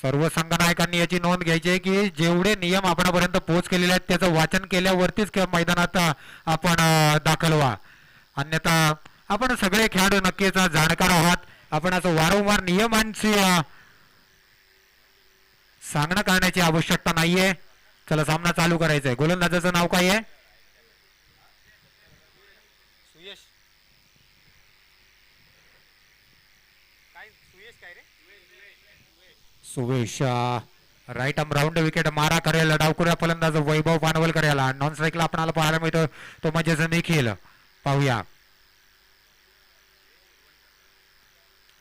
सर्व संघनायकांनी याची नोंद घ्यायची आहे की जेवढे नियम आपणापर्यंत पोहोच केलेले आहेत त्याचं वाचन केल्यावरतीच मैदानात आपण दाखल व्हा. अन्यथा आपण सगळे खेळाडू नक्कीच जाणकार आहात. आपण असं वारंवार नियमांची सांगणं करण्याची आवश्यकता नाहीये. चला सामना चालू करायचा आहे. गोलंदाजाचं नाव काय आहे? Suvesh. Right arm round wicket मारा करेल डावकुऱ्या फलंदाज वैभव पानवलकर याला. नॉन स्ट्राईकला आपल्याला पाहायला मिळतो तो म्हणजे निखिल. पाहूया.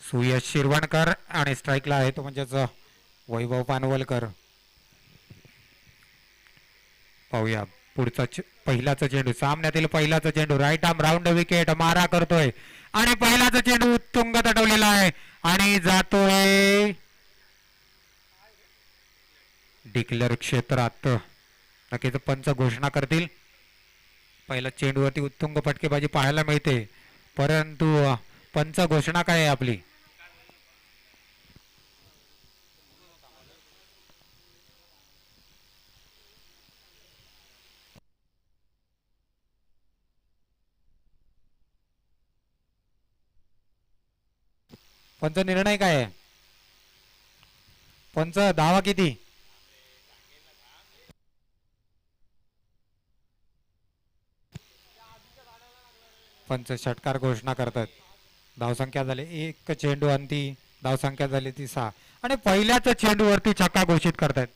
सुयश शिरवणकर आणि स्ट्राईकला आहे तो म्हणजेच वैभव पानवलकर. पाहूया पुढचा पहिलाचा चेंडू. सामन्यातील पहिलाचा चेंडू. राईट आर्म राऊंड विकेट मारा करतोय आणि पहिलाचा चेंडू उत्तुंग तटवलेला आहे आणि जातोय डिक्लेअर क्षेत्रात. नक्कीच पंच घोषणा करतील. पहिल्या चेंडूवरती उत्तुंग फटकेबाजी पाहायला मिळते परंतु पंच घोषणा काय आहे आपली? पंच निर्णय काय आहे? पंच धावा किती? पंच षटकार घोषणा करतात. धावसंख्या झाली एक चेंडू अंती. धावसंख्या झाली ती 6 आणि पहिल्याच चेंडूवरती छक्का घोषित करतात.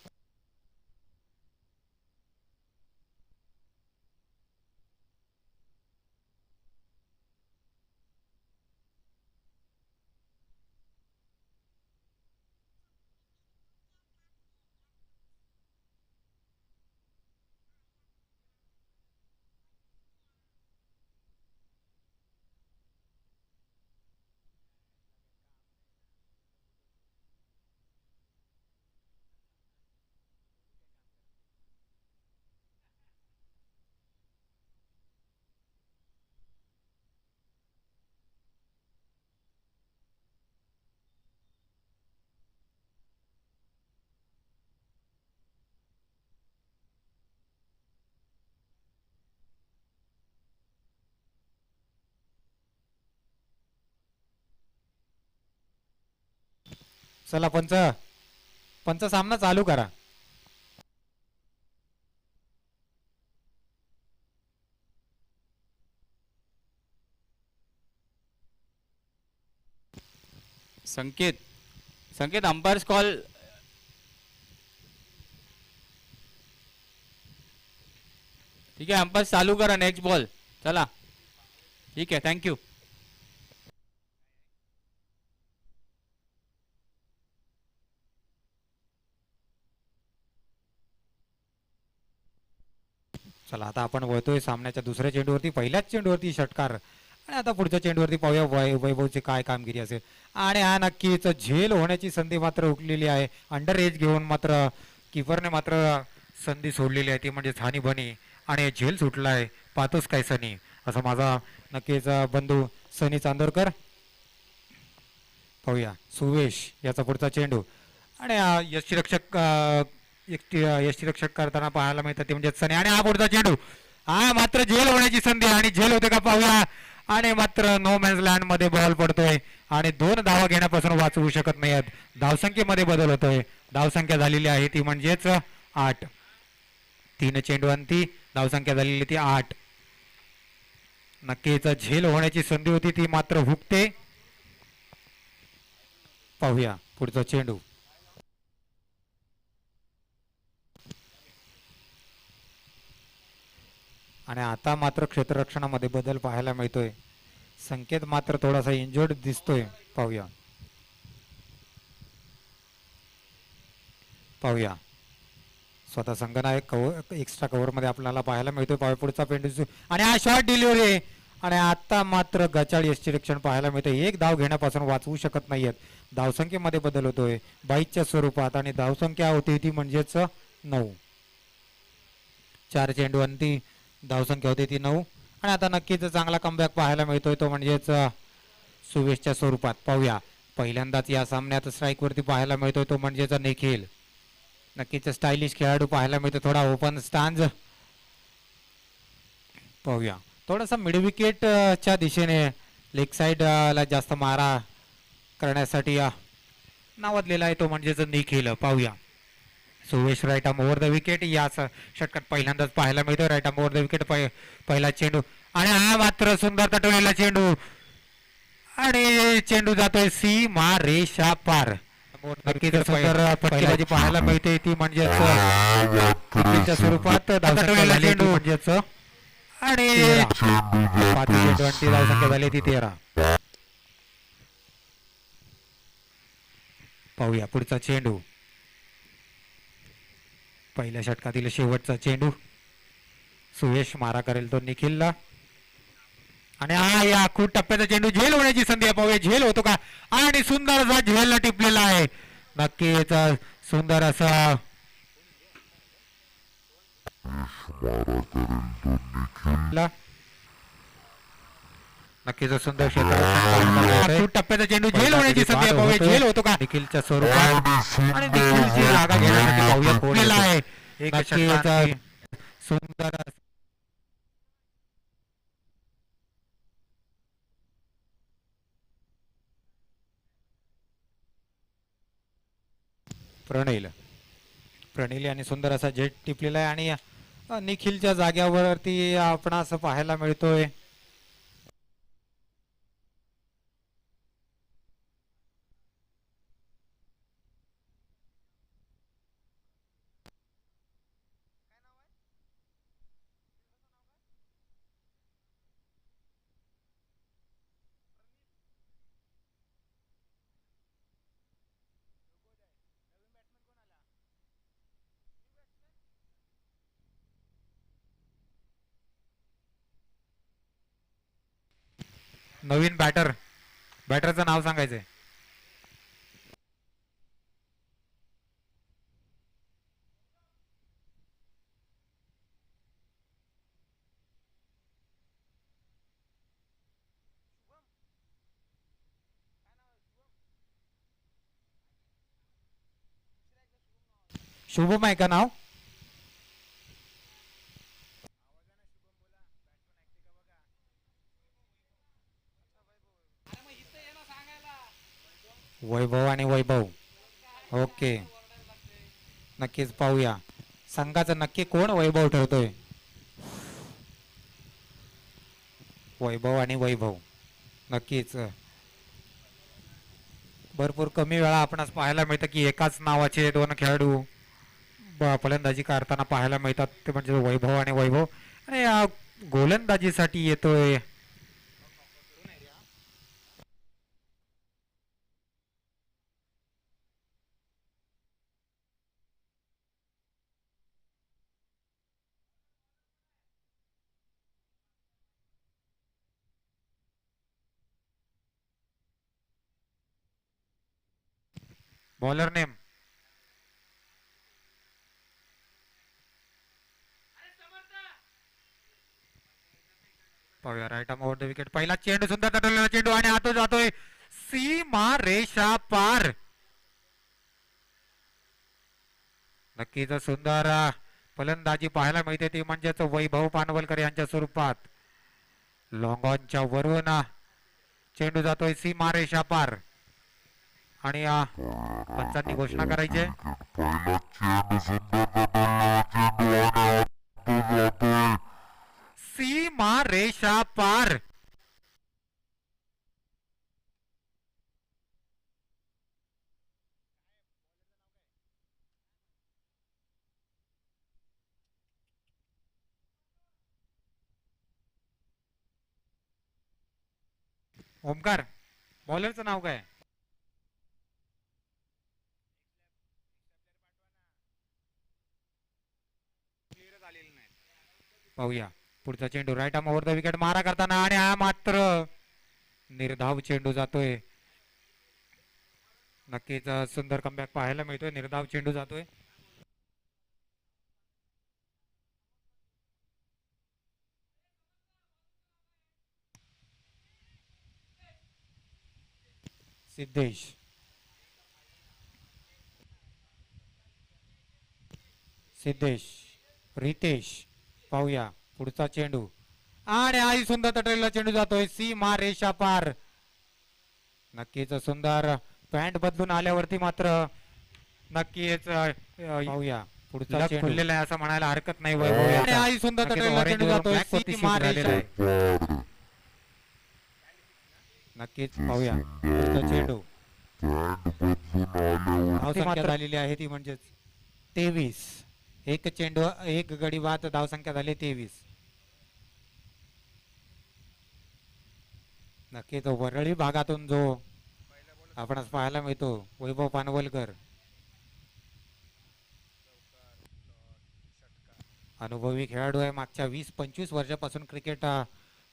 चला पंच पंच सामना चालू करा. संकेत संकेत अंपायर्स कॉल. ठीक आहे अंपायर चालू करा. Next ball. चला ठीक आहे थँक्यू. चला आता आपण वळतोय सामन्याच्या दुसऱ्या चेंडूवरती. पहिल्याच चेंडूवरती षटकार आणि आता पुढच्या चेंडूवरती पाहूया वैभवची काय कामगिरी असेल. आणि हा नक्कीच झेल होण्याची संधी मात्र हुकलेली आहे. अंडर एज घेऊन मात्र किपरने मात्र संधी सोडलेली आहे ती म्हणजे हानी बनी आणि झेल सुटलाय. पाहतोस काय सनी असं माझा नक्कीच बंधू सनी चांदोरकर. पाहूया सुवेश याचा पुढचा चेंडू आणि यष्टीरक्षक यष्टीरक्षक करताना पाहायला मिळतात ते म्हणजे सनी. आणि हा पुढचा चेंडू. हा मात्र झेल होण्याची संधी आणि झेल होते का पाहूया. आणि मात्र नो मॅन्स लँड मध्ये बॉल पडतोय आणि 2 धावा घेण्यापासून वाचवू शकत नाहीत. धावसंख्येमध्ये बदल होतोय. धावसंख्या झालेली आहे ती म्हणजेच 8. 3 चेंडू अंती. धावसंख्या झालेली ती 8. नक्कीच झेल होण्याची संधी होती ती मात्र हुकते. पाहूया पुढचा चेंडू. आणि आता मात्र क्षेत्ररक्षणामध्ये बदल पाहायला मिळतोय. संकेत मात्र थोडासा इंजर्ड दिसतोय. पाहूया पाहूया स्वतः संघनायक एक्स्ट्रा कव्हर मध्ये आपल्याला पाहायला मिळतोय. पाहूया पुढचा पेंडू आणि हा शॉर्ट डिलिव्हरी आणि आता मात्र गचाळ यष्टीरक्षण पाहायला मिळतोय. 1 धाव घेण्यापासून वाचवू शकत नाहीयेत. धावसंख्येमध्ये बदल होतोय बाईकच्या स्वरूपात आणि धावसंख्या होती ती म्हणजेच 9. 4 चेंडू अंती. धावसंख्या होती ती 9 आणि आता नक्कीच चांगला कमबॅक पाहायला मिळतोय तो म्हणजेच सुवेशच्या स्वरूपात. पाहूया पहिल्यांदाच या सामन्यात स्ट्राईक वरती पाहायला मिळतोय तो म्हणजेच निखिल. नक्कीच स्टायलिश खेळाडू पाहायला मिळतो, थोडा ओपन स्टान्स. पाहूया थोडासा मिड विकेट च्या दिशेने लेग साइड ला जास्त मारा करण्यासाठी नावाजलेला आहे तो म्हणजेच निखिल. पाहूया Suvesh right arm over the wicket. या षटकात पहिल्यांदाच पाहायला मिळतो right arm over the wicket. पहिला चेंडू आणि हा मात्र सुंदर तटवलेला चेंडू आणि चेंडू जातोय सीमा रेषा पार. नक्कीच सुंदर फटकेबाजी पाहायला मिळते ती म्हणजेच विकेटच्या स्वरूपात तटवलेला चेंडू म्हणजेच आणि 5 चेंडू आणि धावसंख्या झाली ती 13. पाहूया पुढचा चेंडू. पहिल्या षटकातील शेवटचा चेंडू. सुयश मारा करेल तो निखिलला आणि हा या खूप टप्प्याचा चेंडू झेल होण्याची संधी आहे. पाहूया झेल होतो का आणि सुंदर असा झेलला टिपलेला आहे. नक्कीच सुंदर असा नक्कीच सुंदर क्षेत्र खूप टप्प्याचा चेंडू झेल होण्याची संधी आहे. पाहूया झेल होतो का निखिलच्या स्वरूपात आणि निखिलची जागा घेण्यासाठी पाहूया कोण आहे. नक्कीच सुंदर प्रणिल आणि सुंदर असा जेट टिपलेला आहे आणि निखिलच्या जाग्यावरती आपण असं पाहायला मिळतोय. नवीन बॅटरचं नाव सांगायचंय. शुभम आहे का नाव. वैभव आणि वैभव. ओके नक्कीच पाहूया संघाचं नक्की कोण वैभव ठरतोय. वैभव आणि वैभव नक्कीच भरपूर कमी वेळा आपणास पाहायला मिळतं की एकाच नावाचे दोन खेळाडू फलंदाजी करताना पाहायला मिळतात. ते म्हणजे वैभव आणि वैभव आणि गोलंदाजीसाठी येतोय बॉलर नेम. पाहूया right arm over the wicket. पहिला चेंडू सुंदर तटवलेला चेंडू आणि हातो जातोय सीमा रेषा पार. नक्कीच सुंदर फलंदाजी पाहायला मिळते ती म्हणजेच वैभव पानवलकर यांच्या स्वरूपात. लॉंग ऑनच्या वरून चेंडू जातोय सीमा रेषा पार आणि पंचांनी घोषणा करायची. सीमा रेषा पार. ओमकार बॉलरचं नाव काय. पाहूया पुढचा चेंडू right arm over the wicket मारा करताना आणि हा मात्र निर्धाव चेंडू जातोय. नक्कीच सुंदर कमबॅक पाहायला मिळतोय. निर्धाव चेंडू जातोय. सिद्धेश, सिद्धेश, रितेश. पाहूया पुढचा चेंडू आणि आई सुंदर तटलेला चेंडू जातोय सीमा रेषा पार. नक्कीच सुंदर पॅन्ट बदलून आल्यावरती मात्र नक्कीच पाहूया पुढचा चेंडू खुललेला आहे असं म्हणायला हरकत नाही. वैभव आणि आई सुंदर तटलेला चेंडू जातोय सीमा रेषा. नक्कीच पाहूया पुढचा चेंडू. धावसंख्या झालेली आहे ती म्हणजेच 23. एक चेंडू एक गडी बाद धावसंख्या झाली 23. नक्कीच वरळी भागातून जो आपण पाहायला मिळतो वैभव पानवलकर, अनुभवी खेळाडू आहे. मागच्या 20-25 वर्षापासून क्रिकेट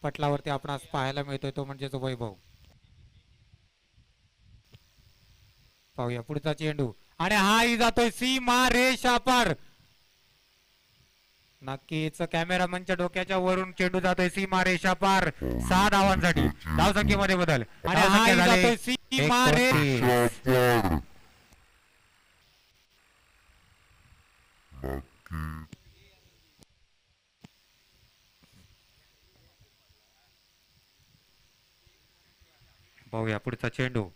पटलावरती आपण पाहायला मिळतोय तो म्हणजेच वैभव. पाहूया पुढचा चेंडू आणि हाही जातोय सीमा रेषा पार. नक्कीच कॅमेरामनच्या डोक्याच्या वरून चेंडू जातोय सीमा रेषा पार. 6 धावांसाठी धावसंख्येमध्ये बदल आणि हाही जातोय सीमा रेषा. पाहूया पुढचा चेंडू.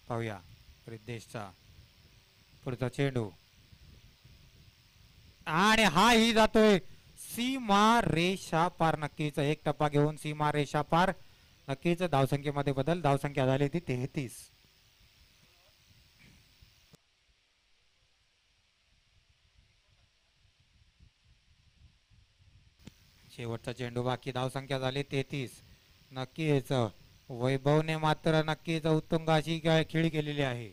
पाहूया रिद्धेशचा पुढचा चेंडू आणि हाही जातोय सीमा रेषा पार. नक्कीच एक टप्पा घेऊन सीमा रेषा पार. नक्कीच धावसंख्येमध्ये बदल. धावसंख्या झाली ती 33. शेवटचा चेंडू बाकी. धावसंख्या झाली 33. नक्कीच वैभवने मात्र नक्कीच उत्तुंग अशी खेळी केलेली आहे.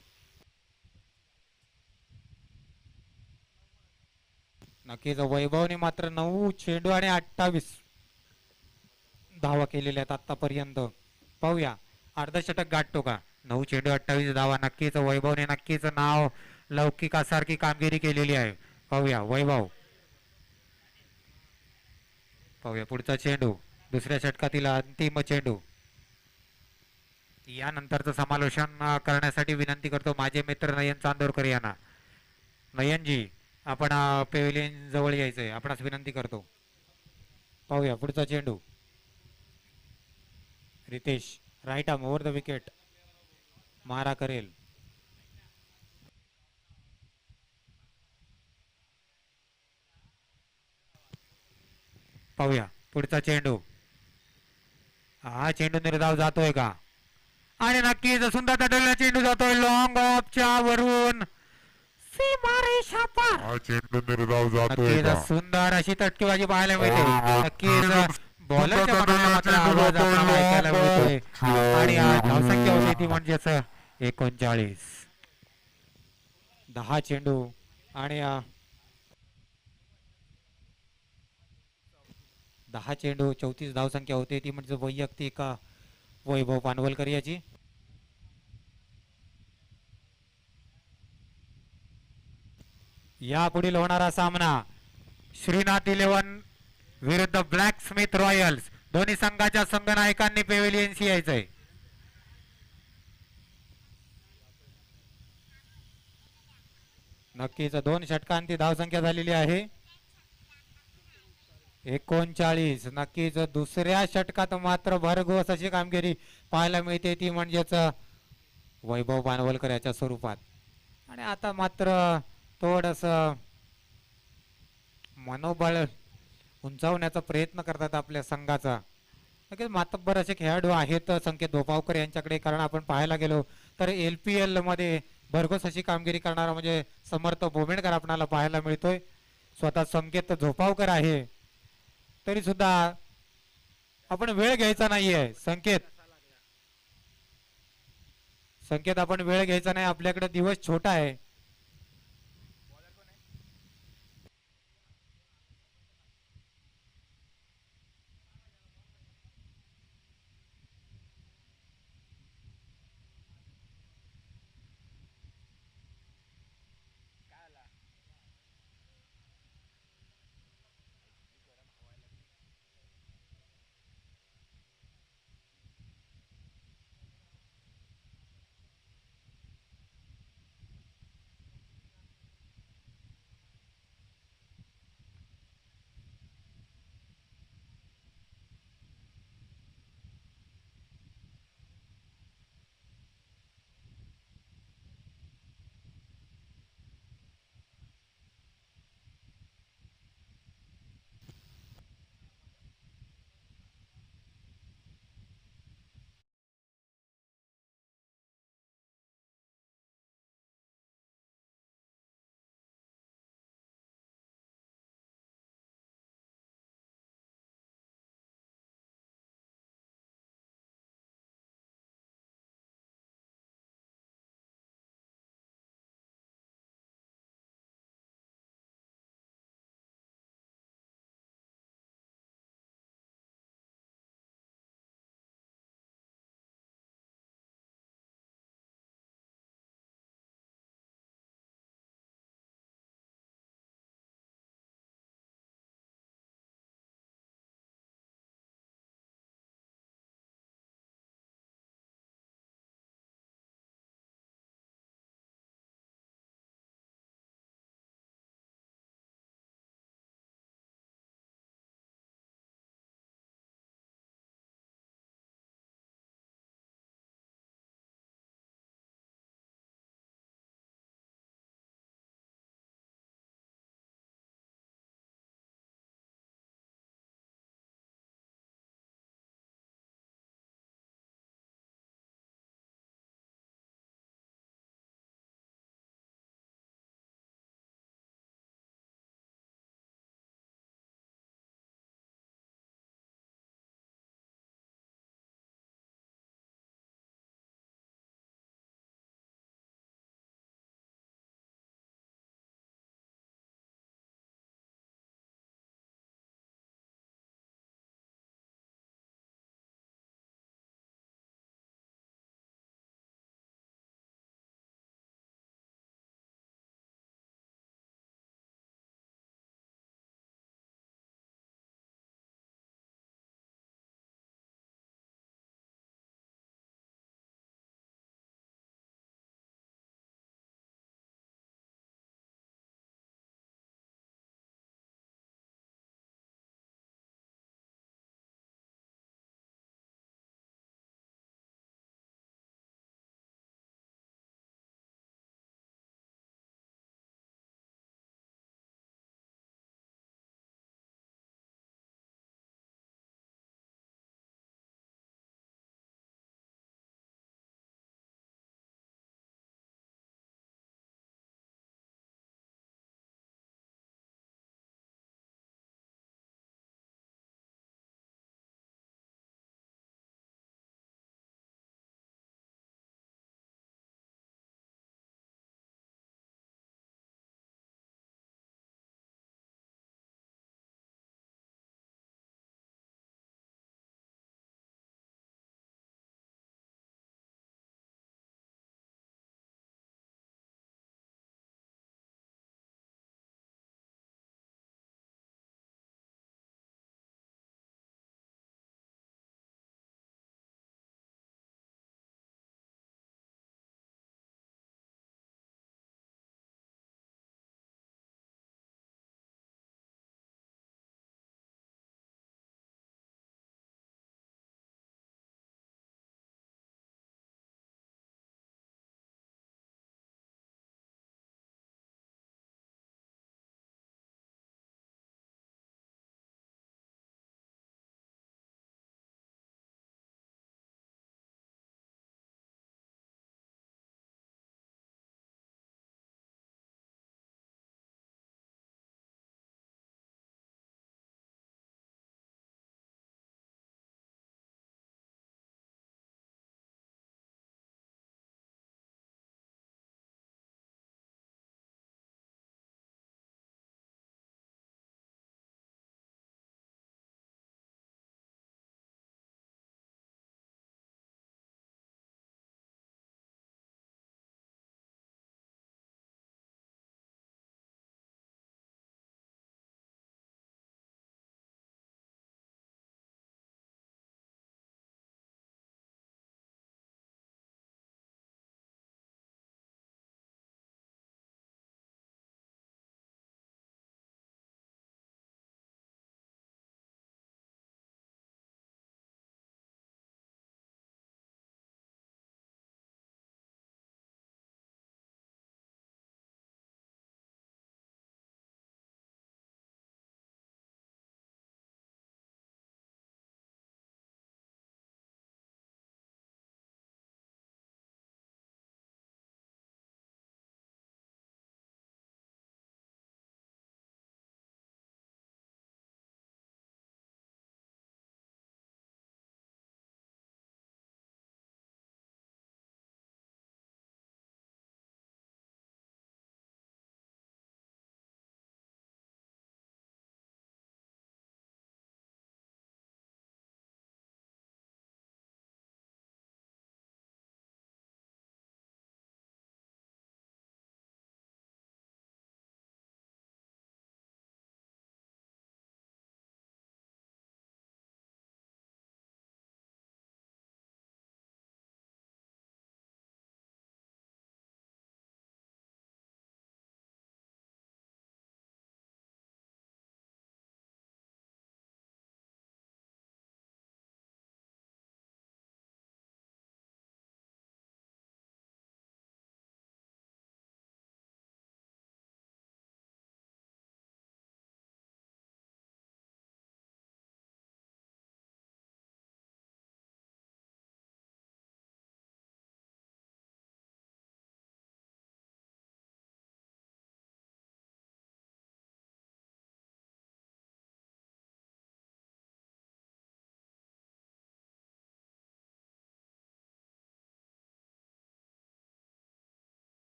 नक्कीच वैभवने मात्र 9 चेंडू आणि 28 धावा केलेल्या आहेत आतापर्यंत. पाहूया अर्धशतक गाठतो का. 9 चेंडू 28 धावा. नक्कीच वैभवने नक्कीच नाव लौकिकासारखी कामगिरी केलेली आहे. पाहूया वैभव. पाहूया पुढचा चेंडू. दुसऱ्या षटकातील अंतिम चेंडू. यानंतरचं समालोचन करण्यासाठी विनंती करतो माझे मित्र नयन चांदोरकर यांना. नयनजी आपण पेव्हिलियन जवळ यायचंय आपणास विनंती करतो. पाहूया पुढचा चेंडू. Ritesh right arm over the wicket मारा करेल. पाहूया पुढचा चेंडू. हा चेंडू निर्धाव जातोय का आणि नक्कीच सुंदर तटलेला चेंडू जातोय लॉंग ऑफच्या वरून सीमा रेषा पार. हा चेंडू निर्धाव जातोय का. सुंदर अशी तटकेबाजी पाहायला मिळते. नक्कीच बॉलरच्या मनाला मात्र आवाज आपल्याला ऐकायला मिळतोय आणि धावसंख्या होती ती म्हणजेच 39. 10 चेंडू आणि 10 चेंडू 34 धावसंख्या होते ती म्हणजे वैयक्तिक वैभव पानवलकर याची. यापुढील होणारा सामना श्रीनाथ 11 विरुद्ध ब्लॅक स्मिथ रॉयल्स. दोन्ही संघाच्या संघनायकांनी पेव्हिलियनशी यायचंय. नक्कीच 2 षटकांती धावसंख्या झालेली आहे 39. नक्कीच दुसऱ्या षटकात मात्र भरघोस अशी कामगिरी पाहायला मिळते ती म्हणजेच वैभव पानवलकर याच्या स्वरूपात. आणि आता मात्र थोडस मनोबळ उंचावण्याचा प्रयत्न करतात आपल्या संघाचा. नक्कीच मातब्बर असे खेळाडू आहेत संकेत धोपावकर यांच्याकडे. कारण आपण पाहायला गेलो तर LPL मध्ये भरघोस अशी कामगिरी करणारा म्हणजे समर्थ भोमेडकर आपल्याला पाहायला मिळतोय. स्वतः संकेत झोपावकर आहे तरी सुद्धा आपण वेळ घ्यायचा नाहीये. संकेत आपण वेळ घ्यायचा नाही. आपल्याकडे दिवस छोटा आहे.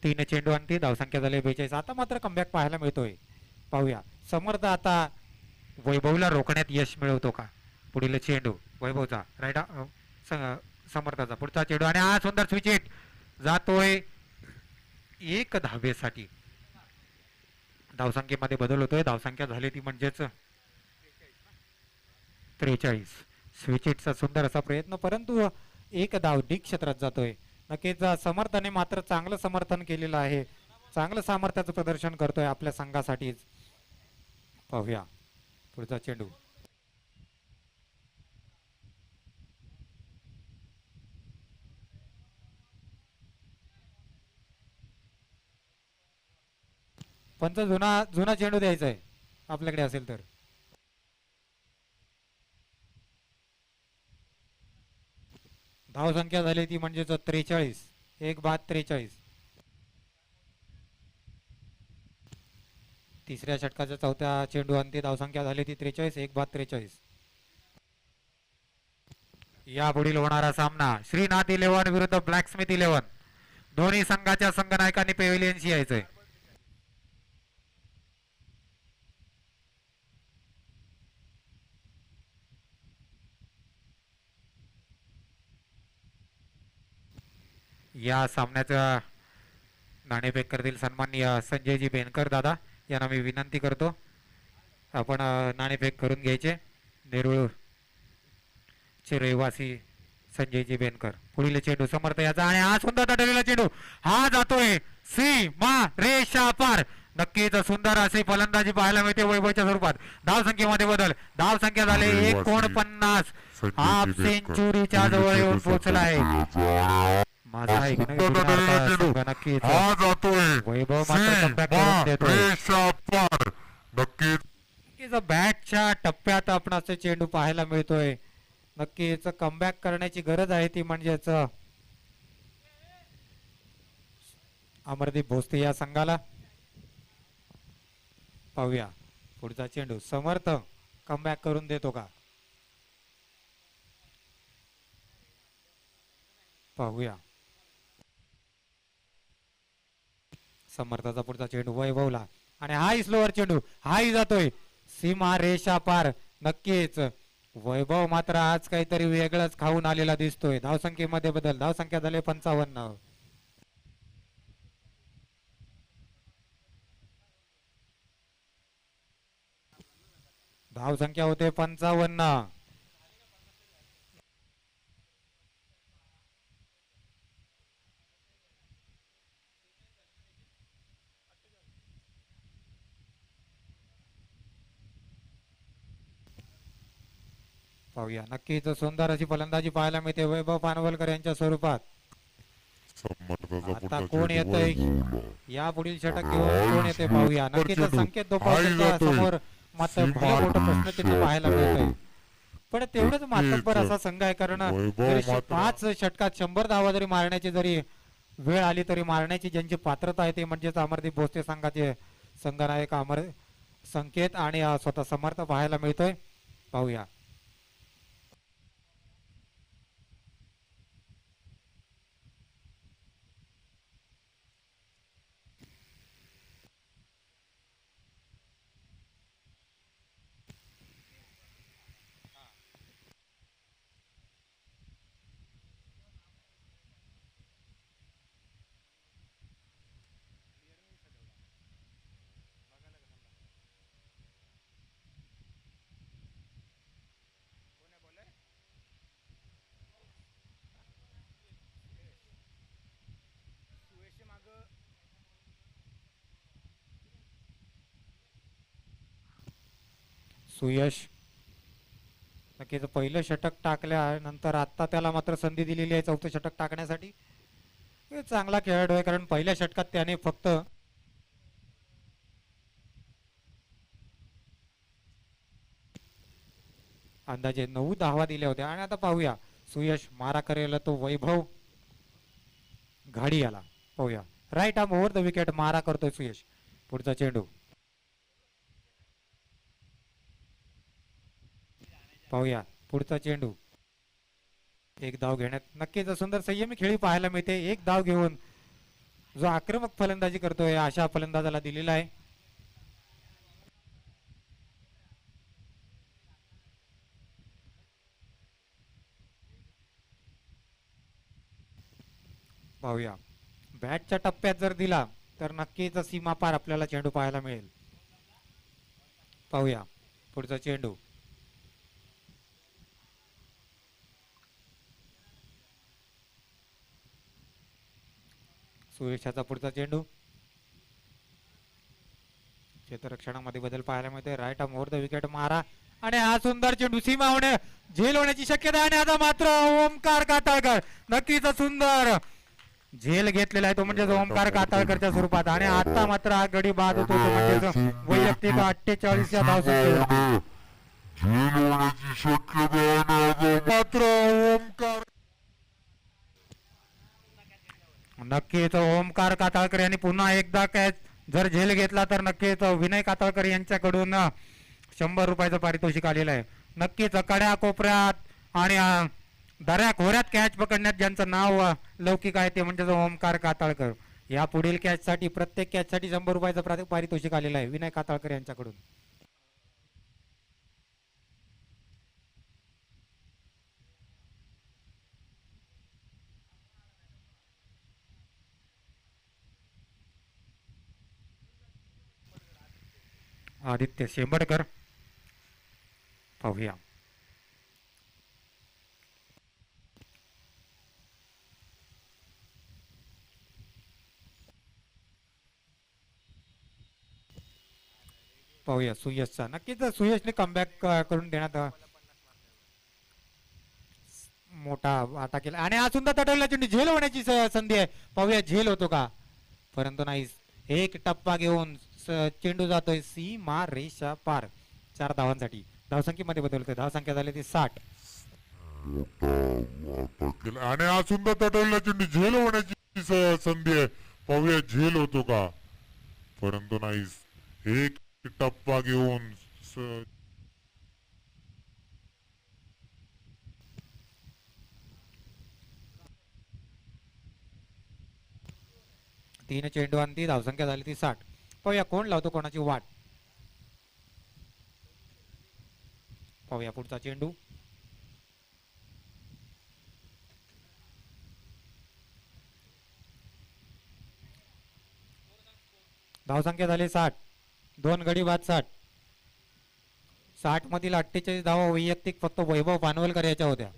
3 चेंडू आणि धावसंख्या झाली 42. आता मात्र कमबॅक पाहायला मिळतोय. पाहूया समर्थ आता वैभवला रोखण्यात यश मिळवतो का. पुढील चेंडू वैभवचा राईट समर्थाचा पुढचा चेंडू आणि हा सुंदर स्विच हिट जातोय 1 धावेसाठी. धावसंख्येमध्ये बदल होतोय. धावसंख्या झाली ती म्हणजेच 43. स्विच हिटचा सुंदर असा प्रयत्न परंतु 1 धाव डी क्षेत्रात जातोय. नक्कीच समर्थाने मात्र चांगलं समर्थन केलेलं आहे. चांगलं सामर्थ्याचं प्रदर्शन करतोय आपल्या संघासाठीच. पाहूया पुढचा चेंडू पंच जुना जुना चेंडू द्यायचा आहे आपल्याकडे असेल तर. धावसंख्या झाली ती म्हणजेच 43. 1 बाद 43. तिसऱ्या षटकाच्या चौथ्या चेंडू अंती धावसंख्या झाली ती 43. 1 बाद 43. या पुढील होणारा सामना श्रीनाथ 11 विरुद्ध ब्लॅकस्मिथ 11. दोन्ही संघाच्या संघनायकांनी पेव्हिलियनशी यायचंय. या सामन्याचा नाणेफेक करतील सन्माननीय संजयजी बेनकर दादा यांना मी विनंती करतो आपण नाणेफेक करून घ्यायचे. नेरूळ चे रहिवासी संजयजी बेनकर. पुढील चेंडू समर्थ याचा आणि हा सुंदर तटलेला चेंडू हा जातोय सीमा रेषा पार. नक्कीच सुंदर असे फलंदाजी पाहायला मिळते वैभवच्या स्वरूपात. धावसंख्येमध्ये बदल. धावसंख्या झाले 49. हाफ सेंचुरीच्या जवळ येऊन पोहोचला आहे. माझा नक्कीच वैभव नक्कीच बॅटच्या टप्प्यात आपण असे चेंडू पाहायला मिळतोय. नक्कीच कमबॅक करण्याची गरज आहे ती म्हणजेच अमरदीप भोसले या संघाला. पाहूया पुढचा चेंडू समर्थ कमबॅक करून देतो का. पाहूया समर्थाचा पुढचा चेंडू वैभवला आणि हाही स्लोअर चेंडू हाही जातोय सीमा रेषा पार. नक्कीच वैभव मात्र आज काहीतरी वेगळंच खाऊन आलेला दिसतोय. धावसंख्येमध्ये बदल. धावसंख्या झाली 55. धावसंख्या होते 55. पाहूया नक्कीच सुंदर अशी फलंदाजी पाहायला मिळते वैभव पानवलकर यांच्या स्वरूपात. आता कोण येतंय या पुढील षटक घेऊन कोण येते पाहूया. नक्कीच संकेत दोपावलेच्या समोर मात्र भला मोठं प्रश्नचिन्ह पाहायला मिळतंय. पण तेवढंच मातब्बर असा संघ आहे कारण 5 षटकात 100 धावा जरी मारण्याची जरी वेळ आली तरी मारण्याची ज्यांची पात्रता आहे ते म्हणजेच अमरदीप भोसले संघाचे संघनायक अमर संकेत आणि स्वतः समर्थ पाहायला मिळतोय. पाहूया सुयश नक्कीच पहिलं षटक टाकल्यानंतर आता त्याला मात्र संधी दिलेली आहे चौथं षटक टाकण्यासाठी. चांगला खेळाडू आहे कारण पहिल्या षटकात त्याने फक्त अंदाजे 9 धावा दिल्या होत्या. आणि आता पाहूया सुयश मारा करेल तो वैभव घाडी आला. पाहूया right arm over the wicket मारा करतोय सुयश. पुढचा चेंडू पाहूया पुढचा चेंडू. 1 धाव घेण्यात नक्कीच सुंदर संयमी खेळी पाहायला मिळते. 1 धाव घेऊन जो आक्रमक फलंदाजी करतोय अशा फलंदाजाला दिलेला आहे. पाहूया बॅटच्या टप्प्यात जर दिला तर नक्कीच सीमा पार आपल्याला चेंडू पाहायला मिळेल. पाहूया पुढचा चेंडू. सुयशाचा पुढचा चेंडू. क्षेत्ररक्षणामध्ये बदल पाहायला मिळते. Right arm over the wicket मारा आणि हा सुंदर चेंडू सीमा होणे झेल होण्याची शक्यता आणि आता मात्र ओमकार कातळकर नक्कीच सुंदर झेल घेतलेला आहे तो म्हणजे ओमकार कातळकरच्या स्वरूपात आणि आता मात्र हा गडी बाद होतो तो म्हणजे वैयक्तिक 48 या धावसंख्येवर मात्र ओमकार नक्कीच ओमकार कातळकर यांनी पुन्हा एकदा कॅच जर झेल घेतला तर नक्कीच विनय कातळकर यांच्याकडून 100 रुपयाचं पारितोषिक आलेलं आहे. नक्कीच कड्या कोपऱ्यात आणि दऱ्या खोऱ्यात कॅच पकडण्यात ज्यांचं नाव लौकिक आहे ते म्हणजे ओमकार कातळकर. या पुढील कॅच साठी प्रत्येक कॅच साठी 100 रुपयाचं पारितोषिक आलेलं आहे विनय कातळकर यांच्याकडून. आदित्य शेंबडकर. पाहूया पाहूया सुयशचा. नक्कीच सुयशने कमबॅक करून देण्यात मोठा आटा केला आणि हा सुंदर तटवला चेंडू झेल होण्याची संधी आहे. पाहूया झेल होतो का परंतु नाही. एक टप्पा घेऊन चेंडू जातोय सीमा रेषा पार 4 धावांसाठी. धावसंख्येमध्ये बदलतोय. धावसंख्या झाली ती 60 आणि हा सुंदर तटवलेला चेंडू झेल होण्याची संधी आहे. पाहूया झेल होतो का परंतु नाही. एक टप्पा घेऊन 3 चेंडू आणि ती धावसंख्या झाली ती 60. पाहूया कोण लावतो कोणाची वाट. पाहूया पुढचा चेंडू. धावसंख्या झाली 60. 2 गडी बाद 60. 60 मधील 48 धावा वैयक्तिक फक्त वैभव पानवलकर याच्या होत्या.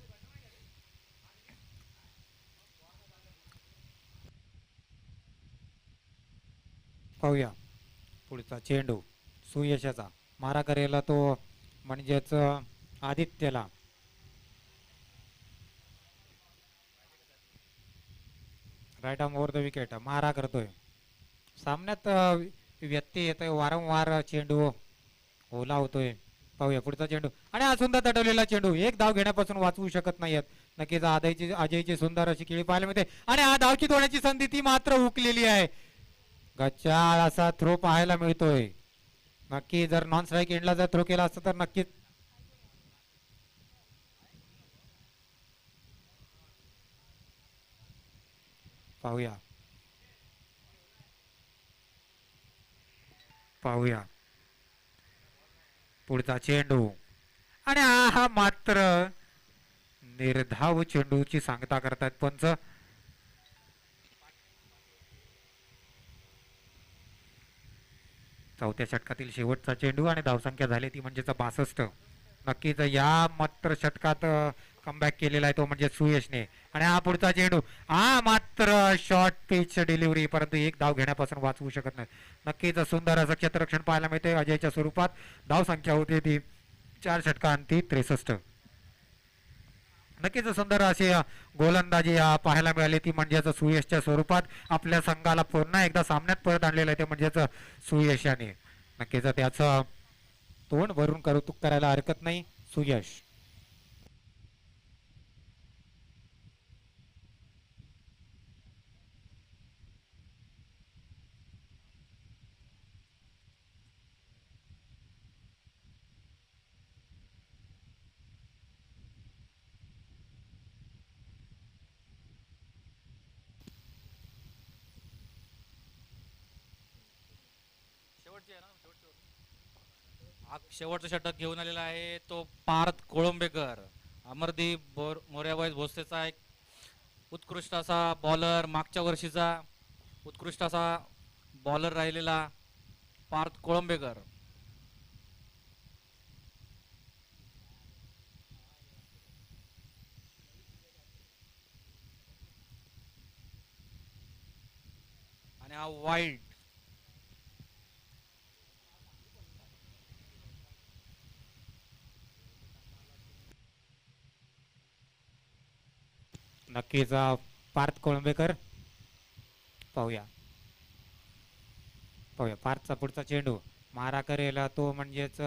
पाहूया पुढचा चेंडू. सुयशाचा मारा करेला तो म्हणजेच आदित्यला. Right arm over the wicket मारा करतोय. सामन्यात व्यत्यय येतोय वारंवार चेंडू ओला होतोय. पाहूया पुढचा चेंडू आणि हा सुंदर तटवलेला चेंडू. एक धाव घेण्यापासून वाचवू शकत नाहीयेत. नक्कीच अजयची सुंदर अशी खेळी पाहायला मिळते आणि हा धावचित होण्याची संधी ती मात्र हुकलेली आहे. गच्चाळ असा थ्रो पाहायला मिळतोय. नक्की जर नॉन स्ट्राईक एंडला जर थ्रो केला असता तर नक्कीच पाहूया पाहूया पुढचा चेंडू आणि हा मात्र निर्धाव चेंडूची सांगता करतात पंच. चौथ्या षटकातील शेवटचा चेंडू आणि धावसंख्या झाली ती म्हणजे 62. नक्कीच या मात्र षटकात कमबॅक केलेला आहे तो म्हणजे सुयशने. आणि हा पुढचा चेंडू हा मात्र शॉर्ट पिच डिलिव्हरी परंतु एक धाव घेण्यापासून वाचवू शकत नाही. नक्कीच सुंदर असं क्षेत्ररक्षण पाहायला मिळते अजयच्या स्वरूपात. धावसंख्या होती ती 4 षटकांती 63. नक्कीच सुंदर अशी गोलंदाजी पाहायला मिळाली ती म्हणजेच सुयशच्या स्वरूपात. आपल्या संघाला पुन्हा एकदा सामन्यात परत आणलेलं आहे ते म्हणजेच सुयशाने. नक्कीच त्याचं तोंड भरून कौतुक करायला हरकत नाही सुयश. हा शेवटचा षटक घेऊन आलेला आहे तो पार्थ कोळंबेकर. अमरदीप मोर्याबाई भोसलेचा एक उत्कृष्ट असा बॉलर, मागच्या वर्षीचा उत्कृष्ट असा बॉलर राहिलेला पार्थ कोळंबेकर. आणि हा वाईड. नक्कीच पार्थ कोळंबेकर. पाहूया पाहूया पार्थचा पुढचा चेंडू मारा करेल तो म्हणजेच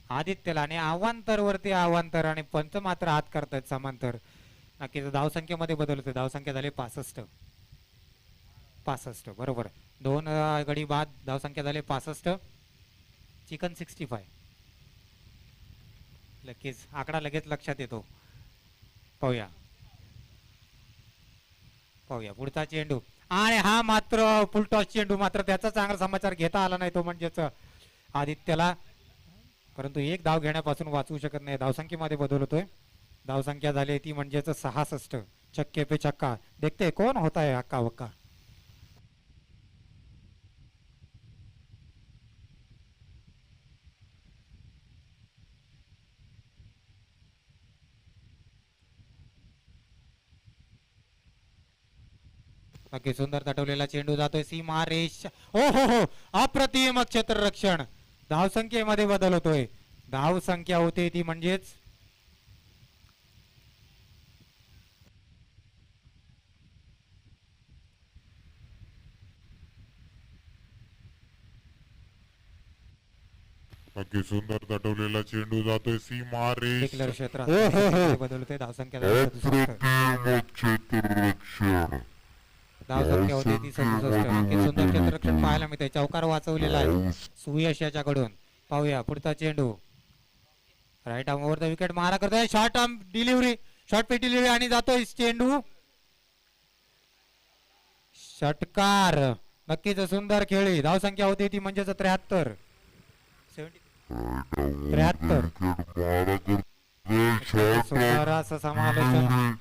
आदित्यला आणि अवांतर वरती अवांतर आणि पंच मात्र हात करतायत समांतर. नक्कीच धावसंख्येमध्ये बदल होते. धावसंख्या झाली 65 बरोबर. दोन गडी बाद धावसंख्या झाली 65. चिकन 65. लगेच आकडा लगेच लक्षात येतो. पाहूया पाहूया पुढचा चेंडू आणि हा मात्र फुलटॉस चेंडू. मात्र त्याचा चांगला समाचार घेता आला नाही तो म्हणजेच आदित्यला. परंतु एक धाव घेण्यापासून वाचवू शकत नाही. धावसंख्येमध्ये बदल होतोय. धावसंख्या झाली ती म्हणजेच 66. चक्के पे चक्का. देखते कोण होता है हक्का वक्का. नक्की सुंदर तटवलेला चेंडू जातोय सीमा रेष. हो अप्रतिम क्षेत्ररक्षण. धावसंख्येमध्ये बदल होतोय. धावसंख्या होते ती म्हणजेच नक्की सुंदर तटवलेला चेंडू जातोय सीमा रेष. डिक्लेअर क्षेत्रात हो, हो, हो. बदल होते. धावसंख्या झाली 67. अप्रतिम क्षेत्ररक्षण. धावसंख्या होती ती 67. नक्की सुंदर क्षेत्ररक्षण पाहायला मिळते. चौकार वाचवलेला आहे सुयश याच्याकडून. पाहूया पुढचा चेंडू right arm over the wicket मारा करतोय. Short arm delivery, short pitch delivery आणि जातोय चेंडू षटकार. नक्कीच सुंदर खेळी. धावसंख्या होती ती म्हणजेच 73. 73. सुंदर असं समालोचन,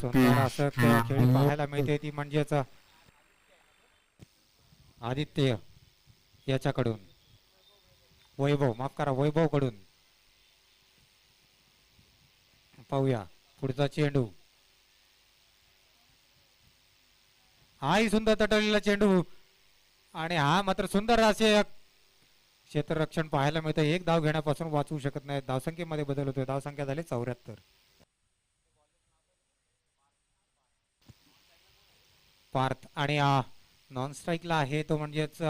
सुंदर असं खेळी पाहायला मिळते ती म्हणजेच आदित्य याच्याकडून. वैभव माफ करा वैभव कडून. पाहूया पुढचा चेंडू. हाही सुंदर तटवलेला चेंडू आणि हा मात्र सुंदर असे क्षेत्ररक्षण पाहायला मिळतं. एक धाव घेण्यापासून वाचवू शकत नाही. धावसंख्येमध्ये बदल होतोय. धावसंख्या झाली 74. पार्थ आणि नॉन स्ट्राईकला आहे तो म्हणजेच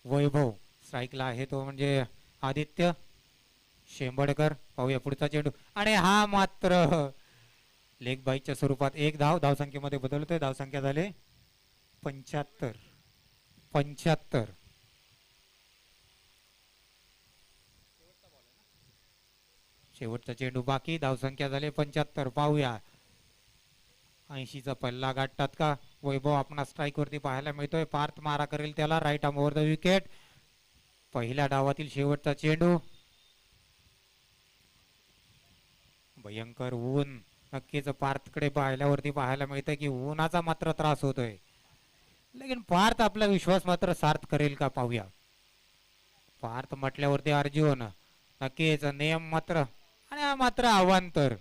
वैभव. स्ट्राईकला आहे तो म्हणजे आदित्य शेंबडकर. पाहूया पुढचा चेंडू आणि हा मात्र लेग बाईच्या स्वरूपात एक धाव. धावसंख्येमध्ये बदल होतोय. धावसंख्या झाली 75. शेवटचा चेंडू बाकी. धावसंख्या झाली 75. पाहूया 80चा पल्ला गाठतात का वैभव. आपण स्ट्राईक वरती पाहायला मिळतोय. पार्थ मारा करेल त्याला. Right arm over the wicket. पहिल्या डावातील शेवटचा चेंडू. भयंकर ऊन. नक्कीच पार्थकडे पाहिल्यावरती पाहायला मिळतंय की उन्हाचा मात्र त्रास होतोय. लेकिन पार्थ आपला विश्वास मात्र सार्थ करेल का पाहूया. पार्थ म्हटल्यावरती अर्जुन. नक्कीच नियम मात्र आणि हा मात्र अवांतर.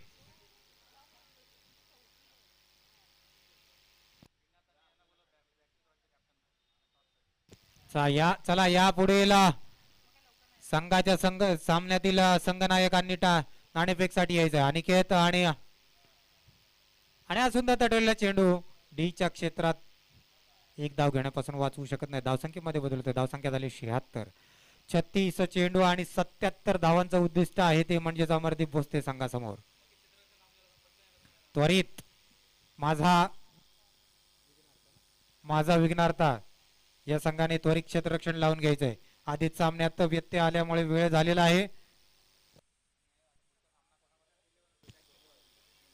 चला या पुढील संघाच्या सामन्यातील संघनायकांनी नाणेफेकसाठी यायचं. अनिकेत आणि हा सुंदर तटवलेला चेंडू डीच्या क्षेत्रात एक धाव घेण्यापासून वाचवू शकत नाही. धावसंख्येमध्ये बदल होतो. धावसंख्या झाली 76. 36 चेंडू आणि 77 धावांचं उद्दिष्ट आहे ते म्हणजेच अमरदीप भोसले संघासमोर. त्वरित माझा विघ्नार्था या संघाने त्वरित क्षेत्ररक्षण लावून घ्यायचंय. आधीच सामन्यात व्यत्यय आल्यामुळे वेळ झालेला आहे.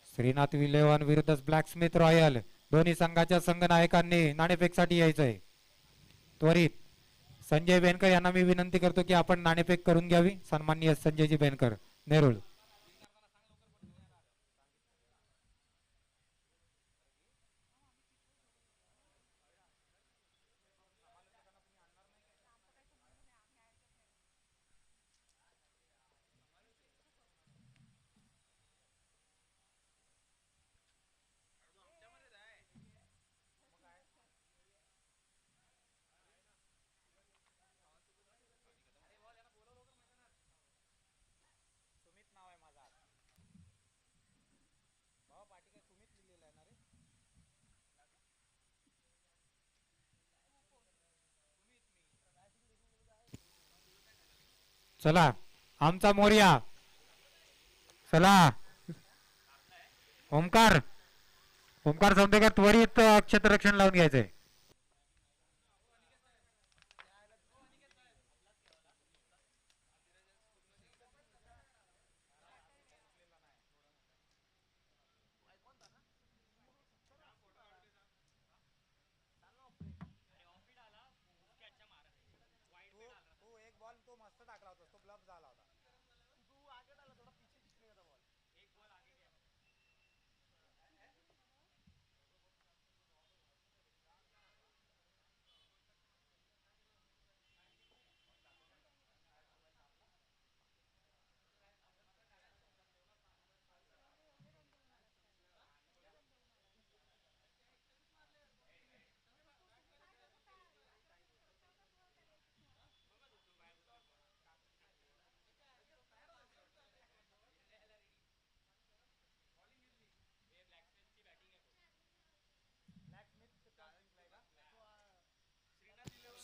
श्रीनाथ विलेवन विरुद्ध ब्लॅक स्मिथ रॉयल. दोन्ही संघाच्या संघनायकांनी नाणेफेकसाठी यायचंय. त्वरित संजय बेनकर यांना मी विनंती करतो की आपण नाणेफेक करून घ्यावी. सन्माननीय संजयजी बेनकर, नेरुळ. चला आमचा मोर्या, चला ओमकार, ओमकार सौंदेकर त्वरित क्षेत्ररक्षण लावून घ्यायचंय.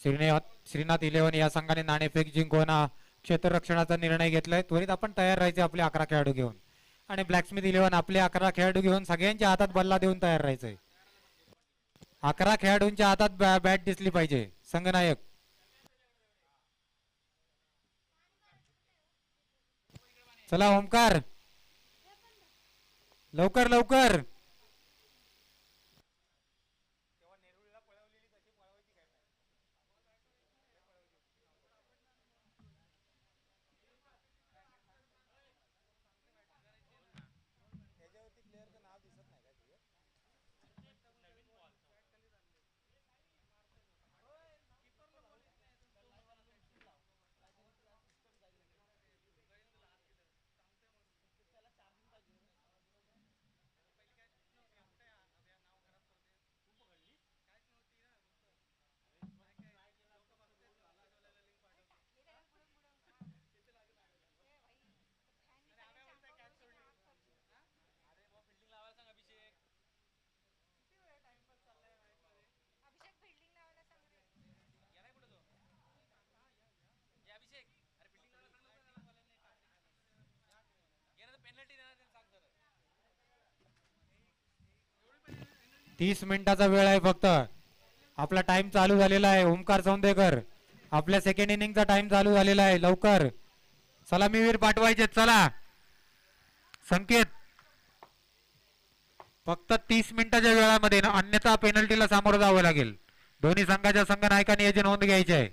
श्रीनाथ 11 या संघाने नाणेफेक जिंकून क्षेत्ररक्षणाचा निर्णय घेतलाय. त्वरित आपण तयार राहायचे आपले 11 खेळाडू घेऊन, आणि ब्लॅकस्मिथ 11 आपले 11 खेळाडू घेऊन सगळ्यांच्या हातात बल्ला देऊन तयार राहायचंय. 11 खेळाडूंच्या हातात बॅट दिसली पाहिजे. संघनायक, चला ओमकार, लवकर लवकर. अभिषेक, अरे फिल्डिंग लावायला सांग लवकर त्याला. 30 मिनिटाचा वेळ आहे फक्त. आपला टाइम चालू झालेला आहे. ओमकार सौंदेकर, आपल्या सेकंड इनिंगचा टाइम चालू झालेला आहे. लवकर सलामीवीर पाठवायचे. चला संकेत, फक्त 30 मिनिटाच्या वेळामध्ये ना, अन्यथा पेनल्टीला सामोरं जावं लागेल. दोन्ही संघाच्या संघनायकांनी याची नोंद घ्यायची आहे.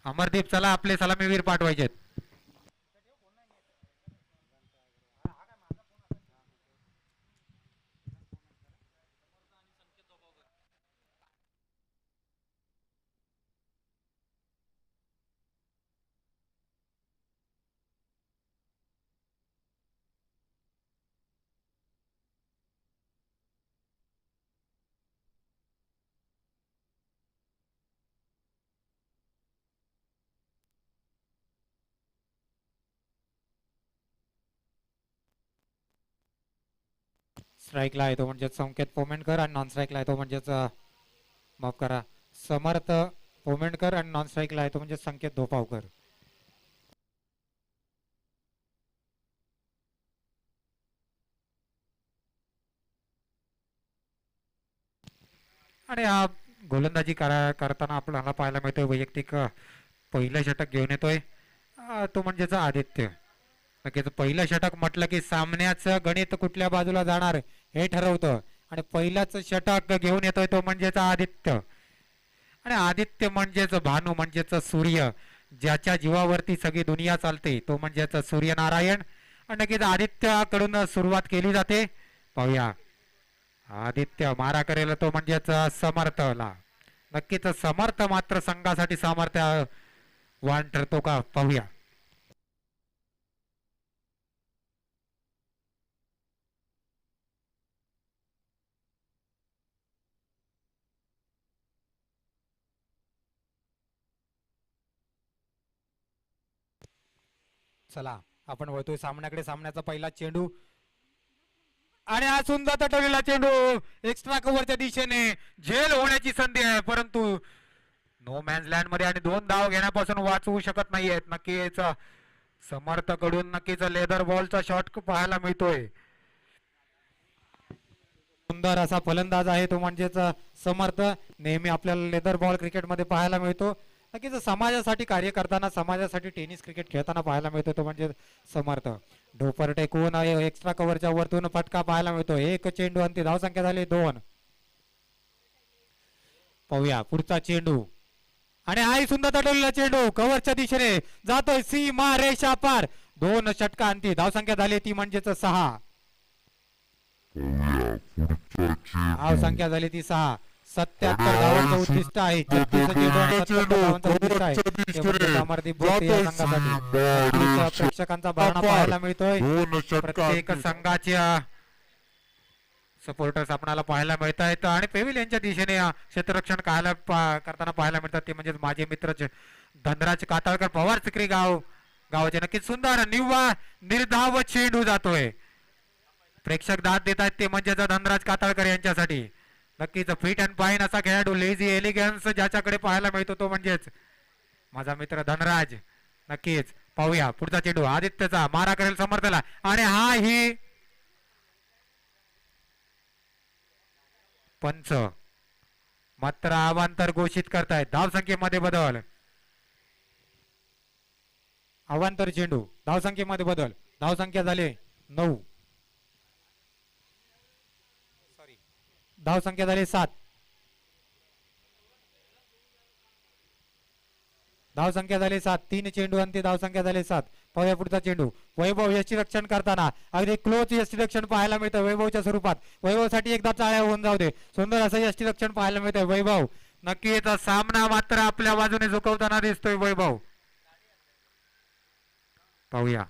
अमरदीप, चला आपले सलामीवीर पाठवायचे. स्ट्राईकला आहे तो म्हणजेच संकेत पोमेंडकर आणि नॉन स्ट्राईकला आहे तो म्हणजेच माफ करा समर्थ पोमेंडकर आणि नॉन स्ट्राईकला आहे तो म्हणजे संकेत धोपावकर. आणि हा गोलंदाजी करताना आपल्याला पाहायला मिळतोय वैयक्तिक पहिलं षटक घेऊन येतोय तो म्हणजेच आदित्य. नक्कीच पहिलं षटक म्हटलं की सामन्याचं गणित कुठल्या बाजूला जाणार हे ठरवतं आणि पहिलाच षटक घेऊन येतोय तो म्हणजेच आदित्य. आणि आदित्य म्हणजेच भानू म्हणजेच सूर्य ज्याच्या जीवावरती सगळी दुनिया चालते तो म्हणजेच सूर्यनारायण. आणि नक्कीच आदित्यकडून सुरुवात केली जाते. पाहूया आदित्य मारा करेल तो म्हणजेच समर्थला. नक्कीच समर्थ मात्र संघासाठी सामर्थ्यवान ठरतो का पाहूया. चला आपण वळतोय सामन्याकडे. सामन्याचा पहिला चेंडू आणि हा सुंदर तटवलेला चेंडू एक्स्ट्रा कव्हरच्या दिशेने झेल होण्याची संधी आहे परंतु नो मॅन्स लँड मध्ये आणि 2 धाव घेण्यापासून वाचवू शकत नाहीयेत. नक्कीच समर्थकडून नक्कीच लेदर बॉलचा शॉट पाहायला मिळतोय. सुंदर असा फलंदाज आहे तो म्हणजेच समर्थ. नेहमी आपल्याला लेदर बॉल क्रिकेटमध्ये पाहायला मिळतो. नक्कीच समाजासाठी कार्य करताना समाजासाठी टेनिस क्रिकेट खेळताना पाहायला मिळतो तो म्हणजे समर्थ. ढोपर टेकून एक्स्ट्रा कव्हरच्या वरतून फटका पाहायला मिळतो. एक चेंडू आणि धाव संख्या झाली 2. पाहूया पुढचा चेंडू आणि हाही सुंदर तटवलेला चेंडू कव्हरच्या दिशेने जातोय सीमा रेषा पार. 2 षटका आणि धाव संख्या झाली ती म्हणजेच 6. धाव संख्या झाली ती 6. 77 धावांचं उद्दिष्ट आहे. 36 चेंडू आणि 77 धावांचं उद्दिष्ट आहे ते म्हणजे अमरदीप बोलते या संघासाठी. प्रेक्षकांचा भरणा पाहायला मिळतोय. प्रत्येक संघाच्या सपोर्टर्स आपल्याला पाहायला मिळत आहेत आणि पेव्हिलियनच्या दिशेने क्षेत्ररक्षण करताना पाहायला मिळतात ते म्हणजे माझे मित्र धनराज काताळकर पवार सिक्री गावाचे. नक्कीच सुंदर निव्वळ निर्धाव चेंडू जातोय. प्रेक्षक दाद देत आहेत ते म्हणजे धनराज काताळकर यांच्यासाठी. नक्कीच फिट अँड फाईन असा खेळाडू लेझी एलिगन्स ज्याच्याकडे पाहायला मिळतो तो म्हणजेच माझा मित्र धनराज. नक्कीच पाहूया पुढचा चेंडू आदित्यचा मारा करेल समर्थला आणि हा ही पंच मात्र अवांतर घोषित करतायत. धाव संख्येमध्ये बदल. अवांतर चेंडू धाव संख्येमध्ये बदल. धाव संख्या झाली 9. धाव संख्या झाली 7. धाव संख्या झाली 7. 3 चेंडू आणि धाव संख्या झाली 7. पाहूया पुढचा चेंडू. वैभव यष्टीरक्षण करताना अगदी क्लोज यष्टीरक्षण पाहायला मिळतं वैभवच्या स्वरूपात. वैभवसाठी एकदा टाळ्या होऊन जाऊ दे. सुंदर असं यष्टीरक्षण पाहायला मिळतंय वैभव. नक्कीच सामना मात्र आपल्या बाजूने झुकवताना दिसतोय वैभव. पाहूया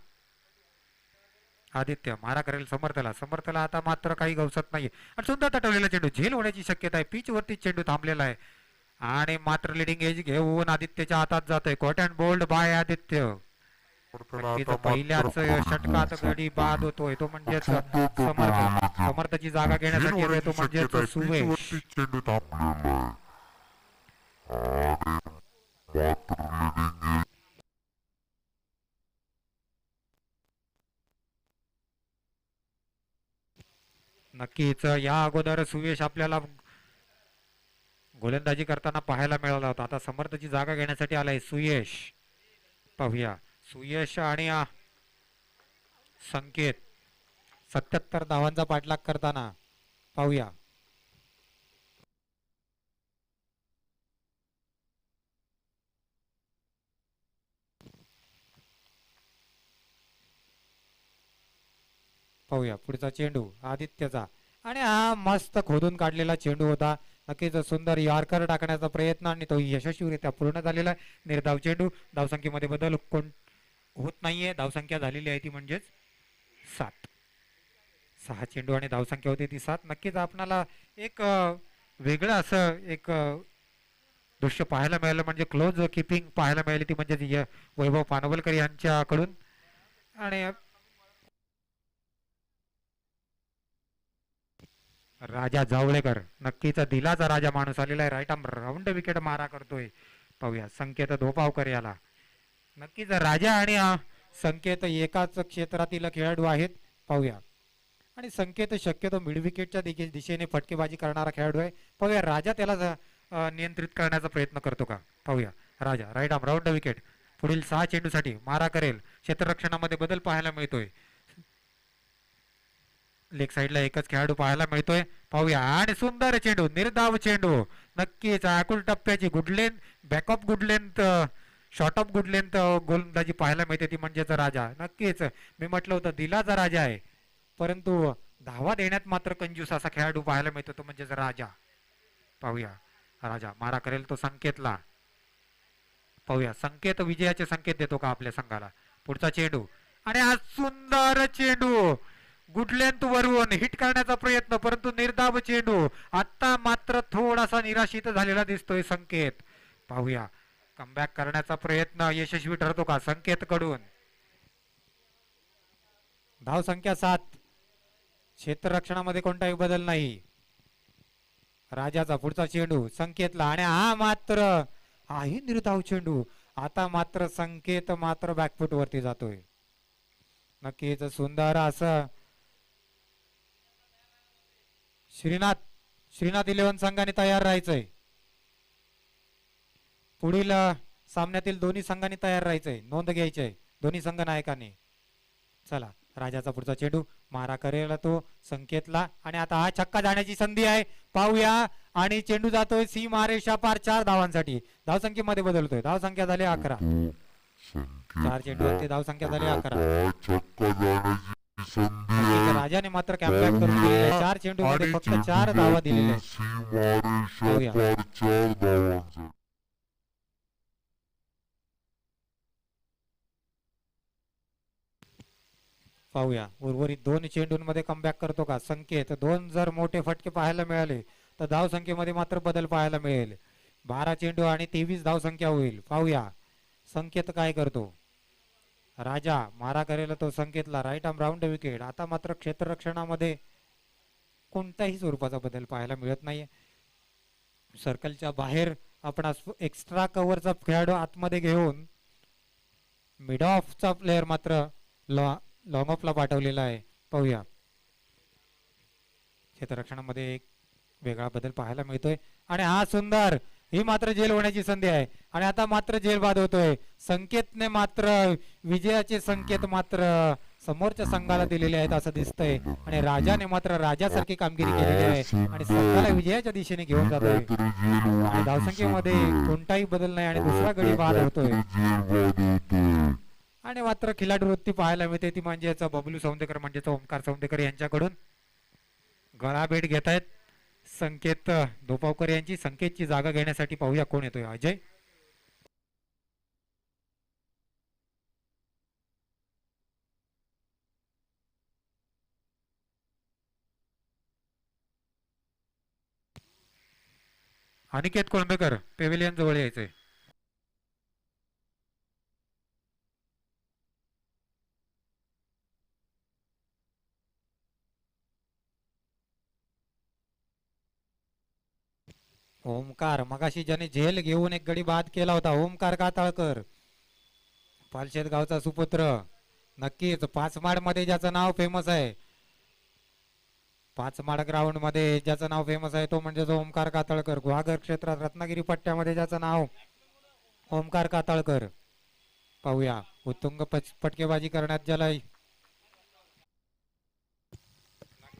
आदित्य मारा करेल समर्थला आता मात्र काही गवसत नाही आणि सुंदर तटवलेला चेंडू झेल होण्याची शक्यता आहे. पिच वरती चेंडू थांबलेला आहे आणि मात्र लिडिंग एज घेऊन आदित्यच्या हातात जातोय. Caught and bowled by Aditya. पहिल्याच षटकात गडी बाद होतोय तो म्हणजेच समर्थची जागा घेण्यासाठी येतोय तो म्हणजेच सुवेश. नक्कीच या अगोदर सुयश आपल्याला गोलंदाजी करताना पाहायला मिळाला होता. आता समर्थची जागा घेण्यासाठी आलाय सुयश. पाहूया सुयश आणि संकेत 77 धावांचा पाठलाग करताना पाहूया. पाहूया पुढचा चेंडू आदित्यचा आणि हा मस्त खोदून काढलेला चेंडू होता. नक्कीच सुंदर यॉर्कर टाकण्याचा प्रयत्न आणि तो यशस्वीरित्या पूर्ण झालेला आहे. निर्धाव चेंडू. धावसंख्येमध्ये बदल कोण होत नाहीये. धावसंख्या झालेली आहे ती म्हणजेच 7. 6 चेंडू आणि धावसंख्या होती ती 7. नक्कीच आपणाला एक वेगळं असं एक दृश्य पाहायला मिळालं म्हणजे क्लोज किपिंग पाहायला मिळाली ती म्हणजे वैभव पानवलकर यांच्याकडून. आणि राजा जावळेकर नक्कीच दिलाचा राजा माणूस आलेला आहे. राईट आर्म राऊंड विकेट मारा करतोय. पाहूया संकेत धोपावकर याला. नक्कीच राजा आणि संकेत एकाच क्षेत्रातील खेळाडू आहेत. पाहूया आणि संकेत शक्यतो मिड विकेटच्या दिशेने फटकेबाजी करणारा खेळाडू आहे. पाहूया राजा त्याला नियंत्रित करण्याचा प्रयत्न करतो का. पाहूया राजा राईट आर्म राऊंड विकेट पुढील 6 चेंडूसाठी मारा करेल. क्षेत्ररक्षणामध्ये बदल पाहायला मिळतोय. लेग साईडला एकच खेळाडू पाहायला मिळतोय. पाहूया आणि सुंदर चेंडू निर्धाव चेंडू. नक्कीच आकुल टप्प्याची good length backup good length short of good length गोलंदाजी पाहायला मिळते ती म्हणजेच राजा. नक्कीच मी म्हटलं होतं दिलाचा राजा आहे परंतु धावा देण्यात मात्र कंजूस असा खेळाडू पाहायला मिळतो तो म्हणजेच राजा. पाहूया राजा मारा करेल तो संकेतला. पाहूया संकेत विजयाचे संकेत देतो का आपल्या संघाला. पुढचा चेंडू आणि हा सुंदर चेंडू गुड लेंथ वरून हिट करण्याचा प्रयत्न परंतु निर्धाव चेंडू. आता मात्र थोडासा निराशित झालेला दिसतोय संकेत. पाहूया कमबॅक करण्याचा प्रयत्न यशस्वी ठरतो का संकेत कडून. धाव संख्या 7. क्षेत्ररक्षणामध्ये कोणताही बदल नाही. राजाचा पुढचा चेंडू संकेतला आणि हा मात्र हाही निर्धाव चेंडू. आता मात्र संकेत मात्र बॅकफूट वरती जातोय. नक्कीच सुंदर असं श्रीनाथ 11 संघाने तयार राहायचंय. पुढील सामन्यातील दोन्ही संघांनी तयार राहायचंय. नोंद घ्यायची आहे दोन्ही संघ नायकांनी. चला राजाचा पुढचा चेंडू मारा करेल तो संकेतला आणि आता हा छक्का जाण्याची संधी आहे. पाहूया आणि चेंडू जातोय सीमारेषा पार 4 धावांसाठी. धावसंख्येमध्ये बदलतोय. धावसंख्या झाली 11. 4 चेंडूवरती धावसंख्या झाली 11. राजाने मात्र कॅम्पबॅक करून दिलेले 4 चेंडूमध्ये फक्त 4 धावा दिलेल्या. पाहूया उर्वरित 2 चेंडूंमध्ये कमबॅक करतो का संकेत. 2 जर मोठे फटके पाहायला मिळाले तर धावसंख्येमध्ये मात्र बदल पाहायला मिळेल. 12 चेंडू आणि 23 धावसंख्या होईल. पाहूया संकेत काय करतो. राजा मारा करेल तो संकेतला. Right arm round wicket. आता मात्र क्षेत्ररक्षणामध्ये कोणत्याही स्वरूपाचा बदल पाहायला मिळत नाहीये. सर्कलच्या बाहेर आपण एक्स्ट्रा कव्हरचा खेळाडू आतमध्ये घेऊन मिड ऑफचा प्लेअर मात्र लॉंग ऑफला पाठवलेला आहे. पाहूया क्षेत्ररक्षणामध्ये एक वेगळा बदल पाहायला मिळतोय आणि हा सुंदर ही मात्र जेल होण्याची संधी आहे आणि आता मात्र जेल बाद होतोय. संकेतने मात्र विजयाचे संकेत मात्र समोरच्या संघाला दिलेले आहेत असं दिसतंय आणि राजाने मात्र राजासारखी कामगिरी केलेली आहे आणि संघाला विजयाच्या दिशेने घेऊन जातोय. आणि धावसंख्येमध्ये कोणताही बदल नाही आणि दुसरा गडी बाद होतोय आणि मात्र खिलाडू वृत्ती पाहायला मिळते ती म्हणजेच बबलू सौंदेकर म्हणजेच ओमकार सौंदेकर यांच्याकडून. गळा भेट घेत आहेत संकेत धोपावकर यांची. संकेतची जागा घेण्यासाठी पाहूया कोण येतोय. अजय अनिकेत कोळंबेकर पेव्हिलियन जवळ यायचंय. ओमकार मगाशी ज्याने झेल घेऊन एक गडी बाद केला होता ओमकार काताळकर पालशेत गावचा सुपुत्र. नक्कीच 5 माड मध्ये ज्याचं नाव फेमस आहे. 5 माड ग्राउंड मध्ये ज्याचं नाव फेमस आहे तो म्हणजे ओमकार काताळकर. गुहागर क्षेत्रात रत्नागिरी पट्ट्यामध्ये ज्याचं नाव ओमकार काताळकर. पाहूया उत्तुंग फटकेबाजी करण्यात ज्याला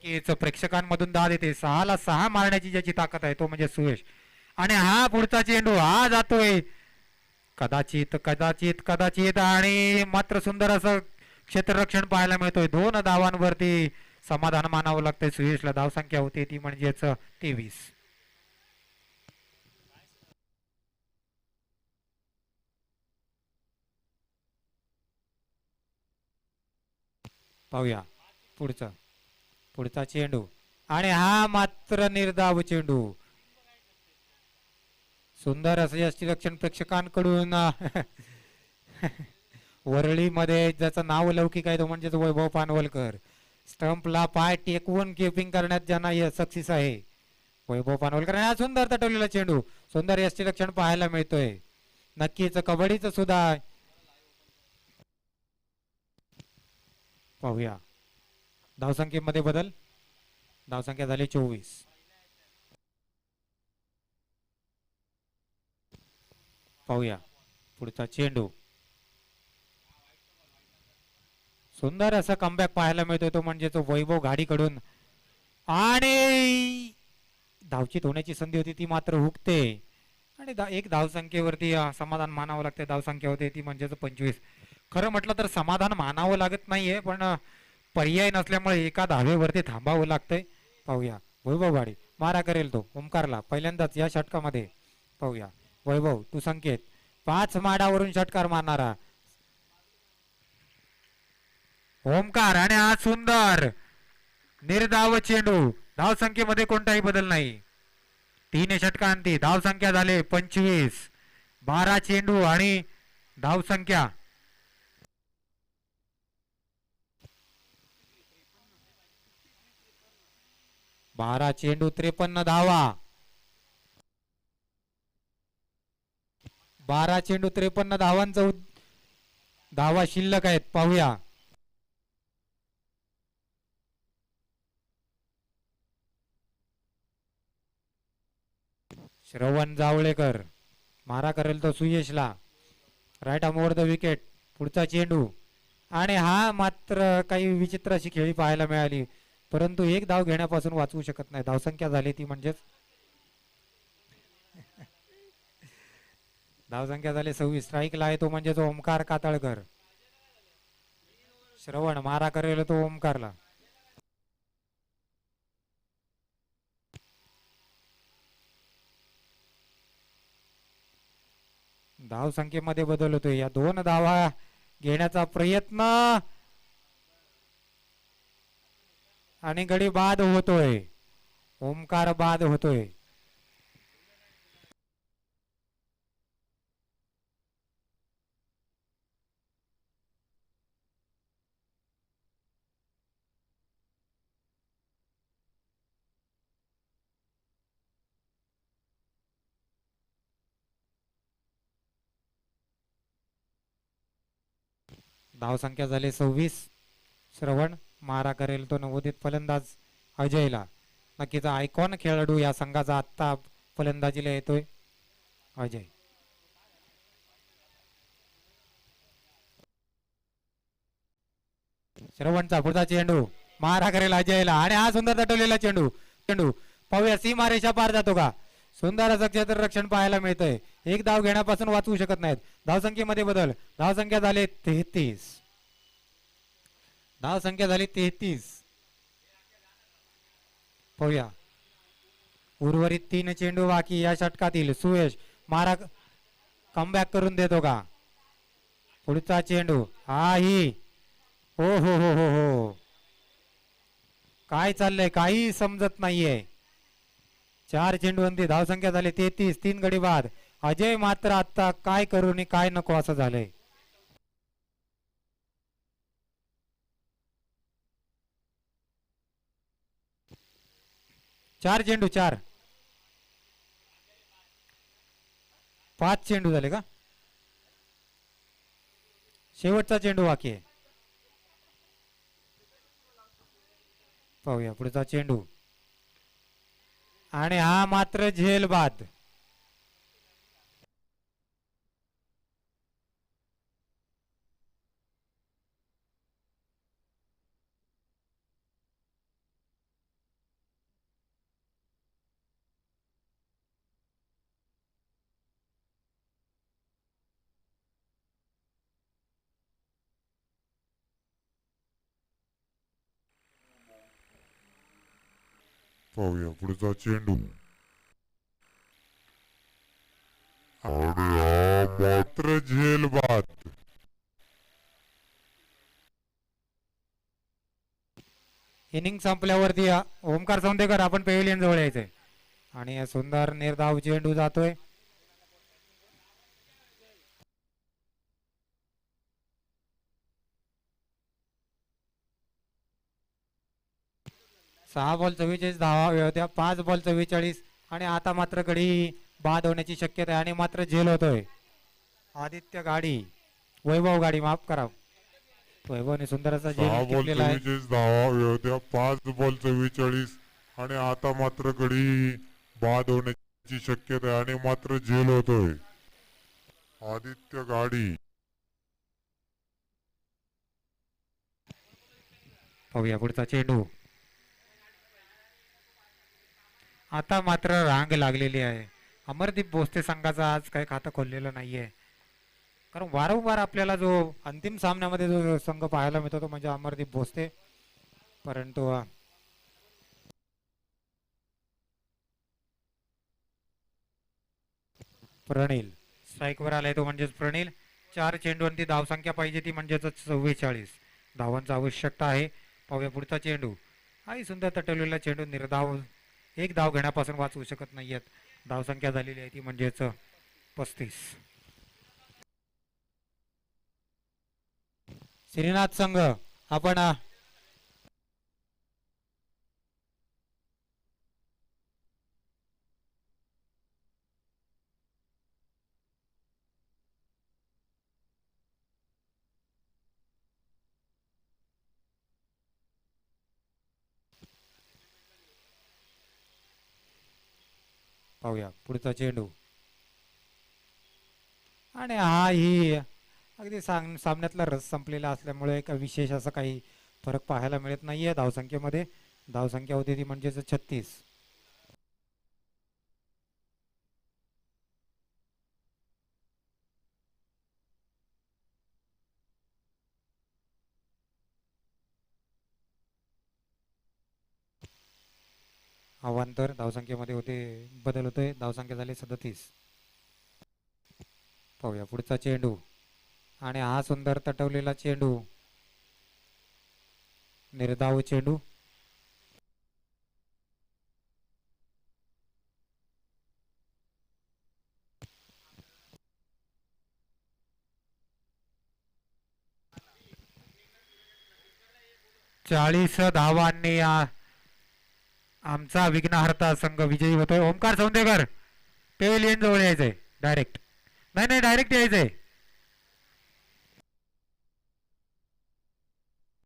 नक्कीच प्रेक्षकांमधून दाद येते. 6 ला 6 मारण्याची ज्याची ताकद आहे तो म्हणजे सुयश. आणि हा पुढचा चेंडू हा जातोय कदाचित कदाचित कदाचित आणि मात्र सुंदर असं क्षेत्ररक्षण पाहायला मिळतोय. 2 धावांवरती समाधान मानावं लागतंय सुयशला. धावसंख्या होती ती म्हणजेच 23. पाहूया पुढचा चेंडू आणि हा मात्र निर्धाव चेंडू. सुंदर असं यष्टीरक्षण प्रेक्षकांकडून वरळीमध्ये ज्याचं नाव लौकिक आहे तो म्हणजेच वैभव पानवलकर. स्टंपला पाय टेकवून किपिंग करण्यात ज्यांना सक्सेस आहे वैभव पानवलकर. आणि हा सुंदर तटवलेला चेंडू, सुंदर यष्टीरक्षण पाहायला मिळतोय. नक्कीच कबड्डीचं सुद्धा पाहूया. धावसंख्येमध्ये बदल, धावसंख्या झाली 24. पाहूया पुढचा चेंडू, सुंदर असा कमबॅक पाहायला मिळतोय तो म्हणजे तो वैभव घाडीकडून. आणि धावचीत होण्याची संधी होती ती मात्र हुकते. आणि एक धावसंख्येवरती समाधान मानावं लागते. धावसंख्या होते ती म्हणजेच 25. खरं म्हटलं तर समाधान मानावं लागत नाहीये, पण पर्याय नसल्यामुळे एका धावेवरती थांबावं लागतंय. पाहूया वैभव गाडी मारा करेल तो ओमकारला पहिल्यांदाच या षटकामध्ये. पाहूया वैभव तू संकेत 5 माडावरून षटकार मारणारा ओमकार. आणि हा सुंदर निर्धाव चेंडू, धावसंख्येमध्ये कोणताही बदल नाही. 3 षटकांती धावसंख्या झाले 25. 12 चेंडू आणि धावसंख्या 12 चेंडू 53 धावा. 12 चेंडू 53 धावांचा धावा शिल्लक आहेत. पाहूया श्रवण जावळेकर मारा करेल तो सुयशला, right arm over the wicket. पुढचा चेंडू, आणि हा मात्र काही विचित्र अशी खेळी पाहायला मिळाली, परंतु एक धाव घेण्यापासून वाचवू शकत नाही. धावसंख्या झाली ती म्हणजेच धावसंख्या झाली 26. स्ट्राईकला आहे तो म्हणजे तो ओमकार कातळकर. श्रवण मारा करेल तो ओमकारला. धावसंख्येमध्ये बदल होतोय. या 2 धावा घेण्याचा प्रयत्न आणि गडी बाद होतोय. ओमकार बाद होतोय. धावसंख्या झाली 26. श्रवण मारा करेल तो नवोदित फलंदाज अजयला. नक्कीच आयकॉन खेळाडू या संघाचा आत्ता फलंदाजीला येतोय अजय. श्रवणचा पुढचा चेंडू मारा करेल अजयला, आणि हा सुंदर तटवलेला चेंडू. चेंडू पाहूया सीमारेषा पार जातो का. सुंदर असं क्षेत्ररक्षण पाहायला मिळतंय. एक धाव घेण्यापासून वाचवू शकत नाहीत. धावसंख्येमध्ये बदल, धावसंख्या झाली 33. धावसंख्या झाली 33. पाहूया उर्वरित 3 चेंडू बाकी या षटकातील. सुयश मारा कमबॅक करून देतो का. पुढचा चेंडू ही हो हो हो हो हो, काय चाललंय काही समजत नाहीये. 4 चेंडू अंती, धावसंख्या झाली 33. 3 गडी बाद. अजय मात्र आता काय करू आणि काय नको असं झालंय. चार चेंडू 4. 5 चेंडू झाले का. शेवटचा चेंडू बाकी आहे. पाहूया पुढचा चेंडू, आणि हा मात्र झेल बाद. पाहूया पुढचा चेंडू, आणि हा मात्र झेल बाद. इनिंग संपल्यावरती ओमकार सौंदेकर आपण पेव्हिलियन जवळ यायचंय. आणि सुंदर निर्धाव चेंडू जातोय. 6 बॉल 44 धावा हव्या होत्या, 5 बॉल 44 आणि आता मात्र गडी बाद होण्याची शक्यता आहे आणि मात्र झेल होतोय. आदित्य गाडी, वैभव गाडी, माफ करा, वैभवने सुंदर असा 6 झेल बॉल टिपलेला आहे. 44 धावा हव्या होत्या, 5 बॉल 44 आणि आता मात्र गडी बाद होण्याची शक्यता आहे आणि मात्र झेल होतोय. आदित्य गाडी. पाहूया पुढचा चेंडू. आता मात्र रांग लागलेली आहे. अमरदीप भोसले संघाचा आज काही खातं खोललेलं नाहीये, कारण वारंवार आपल्याला जो अंतिम सामन्यामध्ये जो संघ पाहायला मिळतो तो म्हणजे अमरदीप भोसले. परंतु प्रणील स्ट्राईकवर आलाय, तो म्हणजेच प्रणील. 4 चेंडूंची धावसंख्या पाहिजे ती म्हणजेच 44 धावांची आवश्यकता आहे. पाहूया पुढचा चेंडू. हाही सुंदर तटवलेला चेंडू, निर्धाव, एक धाव घेण्यापासून वाचवू शकत नाहीयेत. धावसंख्या झालेली आहे ती म्हणजेच 35. श्रीनाथ संघ आपण पाहूया पुढचा चेंडू. आणि हा ही अगदी सामन्यातला रस संपलेला असल्यामुळे एक विशेष असं काही फरक पाहायला मिळत नाहीये धावसंख्येमध्ये. धावसंख्या होती ती म्हणजेच 36. अवांतर धावसंख्येमध्ये होते, बदल होतोय. धावसंख्या झाली 37. पाहूया पुढचा चेंडू. आणि हा सुंदर तटवलेला चेंडू, निर्धाव चेंडू. चाळीस धावांनी आमचा विघ्नहर्ता संघ विजयी होतोय. ओमकार सौंदेकर पेव्हिलियन जवळ यायचंय डायरेक्ट. नाही, डायरेक्ट यायचंय.